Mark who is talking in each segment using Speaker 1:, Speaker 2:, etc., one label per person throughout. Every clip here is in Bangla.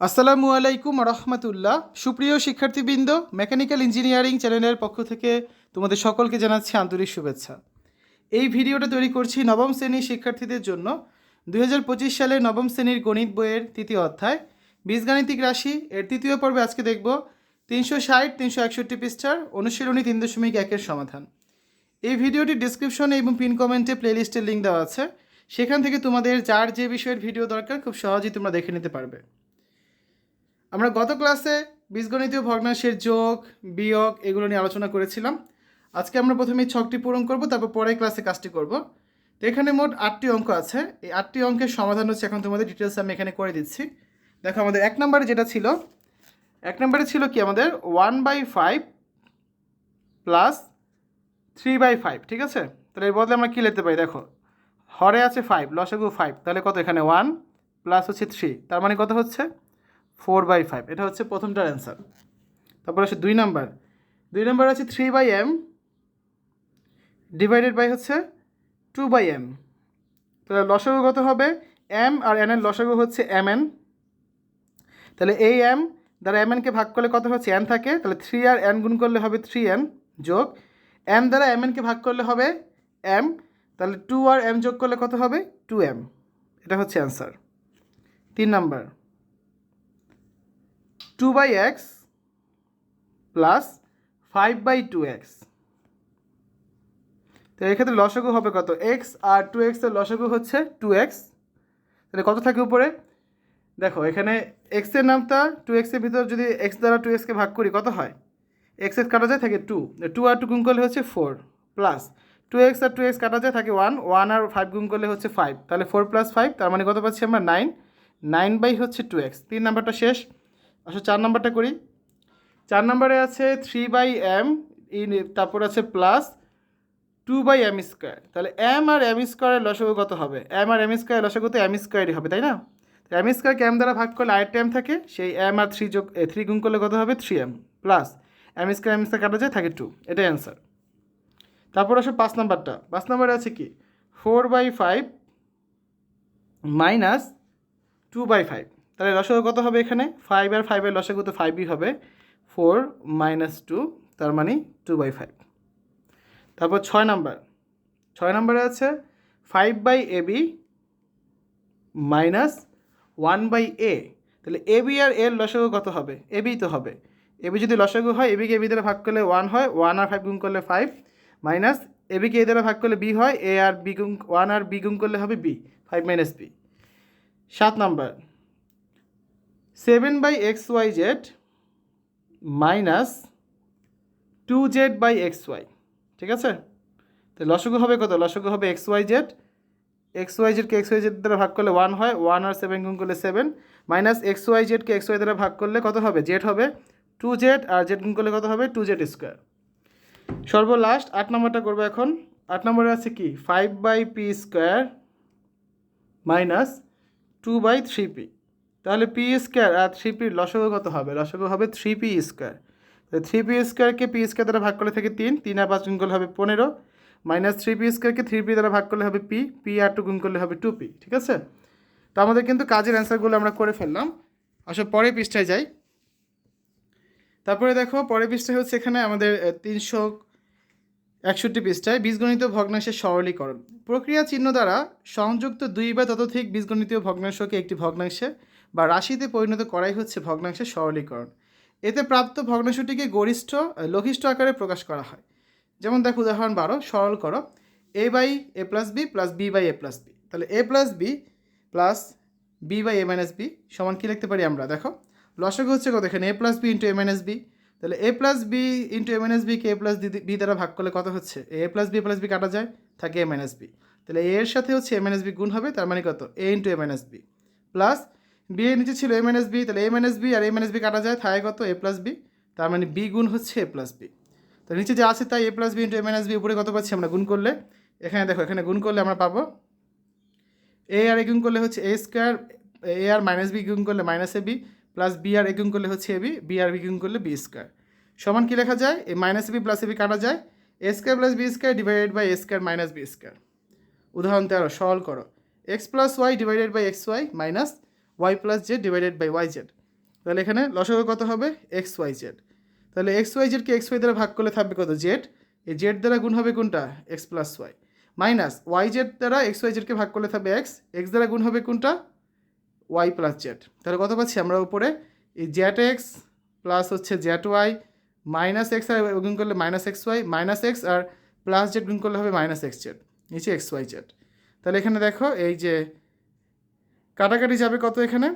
Speaker 1: আসসালামু আলাইকুম রহমতুল্লাহ। সুপ্রিয় শিক্ষার্থীবৃন্দ, মেকানিক্যাল ইঞ্জিনিয়ারিং চ্যানেলের পক্ষ থেকে তোমাদের সকলকে জানাচ্ছি আন্তরিক শুভেচ্ছা। এই ভিডিওটা তৈরি করছি নবম শ্রেণীর শিক্ষার্থীদের জন্য। 2025 সালে নবম শ্রেণীর গণিত বইয়ের তৃতীয় অধ্যায় বীজগাণিতিক রাশি এর তৃতীয় পর্বে আজকে দেখব 360-361 পৃষ্ঠার অনুশীলনী 3.1-এর সমাধান। এই ভিডিওটির ডিসক্রিপশনে এবং পিন কমেন্টে প্লেলিস্টের লিঙ্ক দেওয়া আছে, সেখান থেকে তোমাদের যার যে বিষয়ের ভিডিও দরকার খুব সহজেই তোমরা দেখে নিতে পারবে। আমরা গত ক্লাসে বীজগণিতীয় ভগ্নাংশের যোগ বিয়োগ এগুলো নিয়ে আলোচনা করেছিলাম। আজকে আমরা প্রথমে ছকটি পূরণ করব, তারপর পরের ক্লাসে কাজটি করব। তো এখানে মোট 8টি অঙ্ক আছে। এই 8টি অঙ্কের সমাধান হচ্ছে এখন তোমাদের ডিটেলস আমি এখানে করে দিচ্ছি। দেখো, আমাদের এক নম্বরে যেটা ছিল, এক নম্বরে ছিল কি আমাদের 1/5 প্লাস 3/5, ঠিক আছে? তাহলে এর বদলে আমরা কী লিখতে পারি? দেখো, হরে আছে 5, লসাগু 5, তাহলে কত? এখানে 1 প্লাস হচ্ছে 3, তার মানে কত হচ্ছে? 4/5। এটা হচ্ছে প্রথমটার অ্যান্সার। তারপর আছে দুই নাম্বার আছে 3/m ডিভাইডেড বাই হচ্ছে 2/m। তাহলে লসাগু কত হবে? m আর n এর লসাগু হচ্ছে mn। তাহলে এই m দ্বারা mnকে ভাগ করলে কত হচ্ছে? n থাকে, তাহলে 3 আর n গুণ করলে হবে 3n, যোগ m দ্বারা mnকে ভাগ করলে হবে m, তাহলে 2 আর m যোগ করলে কত হবে? 2m। এটা হচ্ছে answer. 3 number 2/x plus 5/2x। তো এক্ষেত্রে লসাগু হবে কত? x আর 2x এর লসাগু হচ্ছে 2x। তাহলে কত থাকে উপরে? দেখো, এখানে x এর নামটা 2x এর ভিতর যদি x দ্বারা 2xকে ভাগ করি কত হয়? x এর কাটা যায়, থাকে 2, 2 আর 2 গুণ করলে হচ্ছে 4, প্লাস 2x আর 2x কাটা যায়, থাকে 1, 1 আর 5 গুণ করলে হচ্ছে 5, তাহলে 4 + 5, তার মানে কত পাচ্ছি আমরা? 9, 9/2x। 3 নাম্বারটা শেষ। আসলে 4 নাম্বারটা করি। 4 নম্বরে আছে 3/m, তারপর আছে প্লাস 2/m²। তাহলে m আর m² লসাগু কত হবে? m আর m² লসাগু তো m²ই হবে, তাই না? তো m²কে m দ্বারা ভাগ করলে আরেকটা m থাকে, সেই m আর 3 গুণ করলে কত হবে? 3m, প্লাস m² কাটা যায়, থাকে 2। এটাই অ্যান্সার। তারপর আসে 5 নাম্বারটা। 5 নম্বরে আছে কি? 4/5 মাইনাস 2/5। তাহলে লসাগু কত হবে? এখানে 5 আর 5 এর লসাগু তো 5ই হবে, 4 - 2, তার মানে 2/5। তারপর 6 নম্বরে আছে 5/ab মাইনাস 1/a। তাহলে এবি আর এর লসাগু কত হবে? এবি তো হবে। এবি যদি লসাগু হয়, এবিকে এবি দ্বারা ভাগ করলে 1 হয়, 1 আর 5 গুণ করলে 5, মাইনাস এবিকে এ দ্বারা ভাগ করলে বি হয়, এ আর বি গুণ 1 আর বি গুণ করলে হবে বি, 5 - b। 7 নম্বর 7/xyz মাইনাস 2z/xy, ঠিক আছে? তো লসাগু হবে কত? লসাগু হবে xyz। xyzকে xyz দ্বারা ভাগ করলে 1 হয়, 1 আর 7 গুণ করলে 7, মাইনাস xyzকে xy দ্বারা ভাগ করলে কত হবে? z হবে 2z, আর z গুণ করলে কত হবে? 2z²। সর্বলাস্ট 8 নম্বরটা করবো এখন। 8 নম্বরে আছে কি? 5/p² minus 2/3p। তাহলে p² আর 3p লসাগু কত হবে? লসাগু হবে 3p²। তো 3p² p² দ্বারা ভাগ করলে থেকে 3, 3 আর 5 গুণ করলে হবে 15, মাইনাস 3p² 3p দ্বারা ভাগ করলে হবে p আর 2 গুণ করলে হবে 2p, ঠিক আছে? তো আমাদের কিন্তু কাজের অ্যান্সারগুলো আমরা করে ফেললাম। আসলে পরের পৃষ্ঠায় যাই। তারপরে দেখো, পরের পৃষ্ঠায় হচ্ছে এখানে আমাদের 361 পৃষ্ঠায় বীজগণিতীয় ভগ্নাংশের সরলীকরণ। প্রক্রিয়া চিহ্ন দ্বারা সংযুক্ত 2 বা ততোধিক বীজগণিতীয় ভগ্নাংশকে একটি ভগ্নাংশে বা রাশিতে পরিণত করাই হচ্ছে ভগ্নাংশের সরলীকরণ। এতে প্রাপ্ত ভগ্নাংশটিকে লঘিষ্ঠ আকারে প্রকাশ করা হয়। যেমন দেখো, উদাহরণ 12, সরল করো a/a+b প্লাস b/a+b। তাহলে a+b প্লাস b/a-b সমান কী লিখতে পারি আমরা? দেখো, লসাগু হচ্ছে কত? এখানে a+b ইন্টু a-b। তাহলে a+b ইন্টু a-bকে a+b দ্বারা ভাগ করলে কত হচ্ছে? a+b কাটা যায়, থাকে a-b। তাহলে a এর সাথে হচ্ছে a-b গুণ হবে, তার মানে কত? a into a-b plus b এর নিচে ছিল a-b, তাহলে a-b আর a-b কাটা যায়, থাকে কত? a+b, তার মানে b গুণ হচ্ছে a+b। তো নিচে যা আছে তাই a+b ইন্টু a-b, উপরে কত পাচ্ছি আমরা? গুণ করলে এখানে দেখো, এখানে গুণ করলে আমরা পাবো a আর a গুণ করলে হচ্ছে a², a আর -b গুণ করলে -ab, প্লাস b আর a গুণ করলে হচ্ছে ab, b আর b গুণ করলে b² সমান কী লেখা যায়? এই -ab প্লাস ab কাটা যায়, a² plus b² divided by a² minus b²। উদাহরণ 13, সরল করো x plus y divided by xy minus y plus z divided by yz। তাহলে এখানে লসাগু কত হবে এক্স ওয়াই জেড। তাহলে এক্স ওয়াই জেডকে এক্স ওয়াই দ্বারা ভাগ করলে থাকবে কত জেড, এই জেড দ্বারা গুণ হবে কোনটা x plus y, minus Y z দ্বারা এক্স ওয়াই জেডকে ভাগ করলে থাকবে এক্স, এক্স দ্বারা গুণ হবে কোনটা ওয়াই প্লাস জেড। তাহলে কত পাচ্ছি আমরা উপরে এই জেড এক্স প্লাস হচ্ছে জেড ওয়াই মাইনাস এক্স আর গুণ করলে minus X Y, minus X আর প্লাস জেড গুণ করলে হবে মাইনাস এক্স জেড, নিচে এক্স ওয়াই জেড। তাহলে এখানে দেখো এই যে কাটাকাটি যাবে কত, এখানে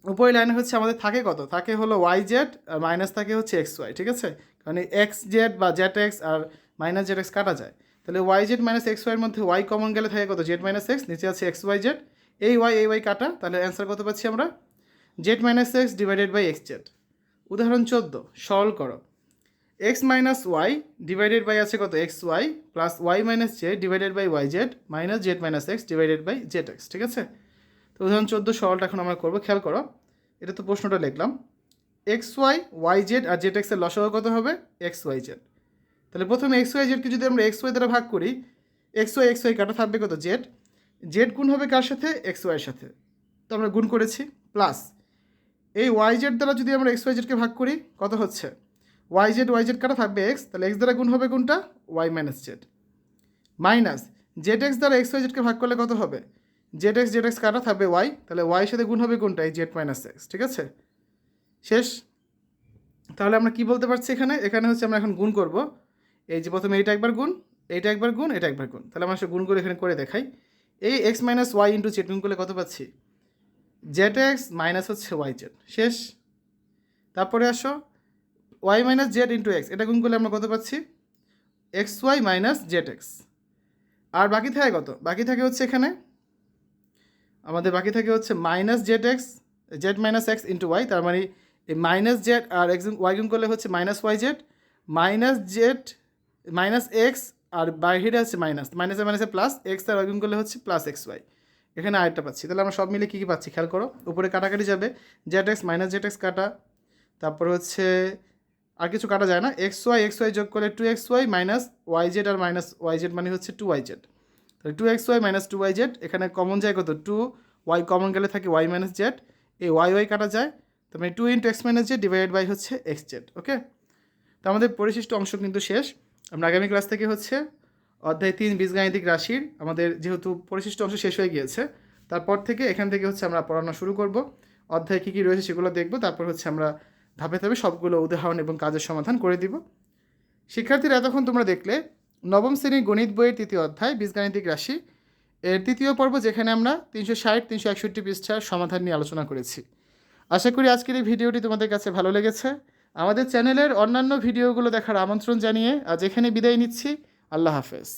Speaker 1: উপরে লাইনে হচ্ছে আমাদের থাকে কত, থাকে হলো ওয়াই জেড আর মাইনাস থাকে হচ্ছে এক্স ওয়াই, ঠিক আছে, কারণ এক্স জেড বা জেড এক্স আর মাইনাস জেড এক্স কাটা যায়। তাহলে ওয়াই জেড মাইনাস এক্স ওয়াইয়ের মধ্যে ওয়াই কমন গেলে থাকে কত জেড মাইনাস এক্স, নিচে আছে এক্স ওয়াই জেড, এই ওয়াই কাটা, তাহলে অ্যান্সার কত পাচ্ছি আমরা z minus x divided by x z. উদাহরণ 14 সরল করো, x minus y divided by আছে কত x y plus y minus Z divided by y Z minus Z minus x divided by z x, ঠিক আছে। তো উদাহরণ 14 সরলটা এখন আমরা করবো, খেয়াল করো, এটা তো প্রশ্নটা লিখলাম, এক্স ওয়াই ওয়াই জেড আর জেড এক্সের লসাগু কত হবে এক্স ওয়াই জেড। তাহলে প্রথমে এক্স ওয়াই জেডকে যদি আমরা এক্স ওয়াই দ্বারা ভাগ করি, এক্স ওয়াই কাটা থাকবে কত জেড, জেড গুণ হবে কার সাথে এক্স ওয়াইয়ের সাথে, তো আমরা গুণ করেছি, প্লাস এই ওয়াই জেড দ্বারা যদি আমরা এক্স ওয়াই জেডকে ভাগ করি কত হচ্ছে ওয়াই জেড কাটা থাকবে এক্স, তাহলে এক্স দ্বারা গুণ হবে কোনটা y minus Z, minus Z x দ্বারা এক্স ওয়াই জেডকে ভাগ করলে কত হবে জেড এক্স কাটা থাকবে ওয়াই, তাহলে ওয়াইয়ের সাথে গুণ হবে কোনটা এই জেড মাইনাস এক্স, ঠিক আছে, শেষ। তাহলে আমরা কি বলতে পারছি এখানে হচ্ছে আমরা এখন গুণ করব, এই যে প্রথমে এইটা একবার গুণ, এইটা একবার গুণ, এটা একবার গুণ, তাহলে আমরা সে গুণ করে এখানে করে দেখাই, এই X minus Y into Z গুণ করলে কত পাচ্ছি জেড এক্স মাইনাস হচ্ছে ওয়াই জেড, শেষ। তারপরে আসো Y minus Z into X, এটা গুণ করলে আমরা কত পাচ্ছি X Y minus Z X, আর বাকি থাকে কত, বাকি থাকে হচ্ছে এখানে আমাদের বাকি থাকে হচ্ছে minus Z X Z minus X into Y, তার মানে এই মাইনাস জেড আর এক্স ওয়াই গুণ করলে হচ্ছে minus Y Z minus Z minus X, আর বাইরে আছে মাইনাসে প্লাস এক্স আর ওয়াই গুণ করলে হচ্ছে প্লাস এক্স ওয়াই, এখানে আরেকটা পাচ্ছি। তাহলে আমরা সব মিলে কী কী পাচ্ছি খেয়াল করো, উপরে কাটাকাটি যাবে Z X minus Z x কাটা, তারপরে হচ্ছে আর কিছু কাটা যায় না, এক্স ওয়াই যোগ করলে two X Y minus Y Z আর মাইনাস ওয়াই জেড মানে হচ্ছে টু ওয়াই জেড, তাহলে two X Y minus two Y Z, এখানে কমন যায় কত টু ওয়াই কমন গেলে থাকে ওয়াই মাইনাস জেড, এই ওয়াই কাটা যায়, তার মানে two into X minus Z divided by হচ্ছে এক্স জেড, ওকে। তো আমাদের পরিশিষ্ট অংশ কিন্তু শেষ, আমরা আগামী ক্লাস থেকে হচ্ছে অধ্যায় 3 বীজগাণিতিক রাশির আমাদের যেহেতু পরিশিষ্ট অংশ শেষ হয়ে গিয়েছে, তারপর থেকে এখান থেকে হচ্ছে আমরা পড়ানো শুরু করব, অধ্যায় কী কী রয়েছে সেগুলো দেখব, তারপর হচ্ছে আমরা ধাপে ধাপে সবগুলো উদাহরণ এবং কাজের সমাধান করে দিব। শিক্ষার্থীরা এতক্ষণ তোমরা দেখলে নবম শ্রেণীর গণিত বইয়ের 3য় অধ্যায় বীজগাণিতিক রাশি এর 3য় পর্ব, যেখানে আমরা 360-361 পৃষ্ঠার সমাধান নিয়ে আলোচনা করেছি। আশা করি আজকের এই ভিডিওটি তোমাদের কাছে ভালো লেগেছে। আমাদের চ্যানেলের অন্যান্য ভিডিওগুলো দেখার আমন্ত্রণ জানিয়ে আজ এখানে বিদায় নিচ্ছি। আল্লাহ হাফেজ।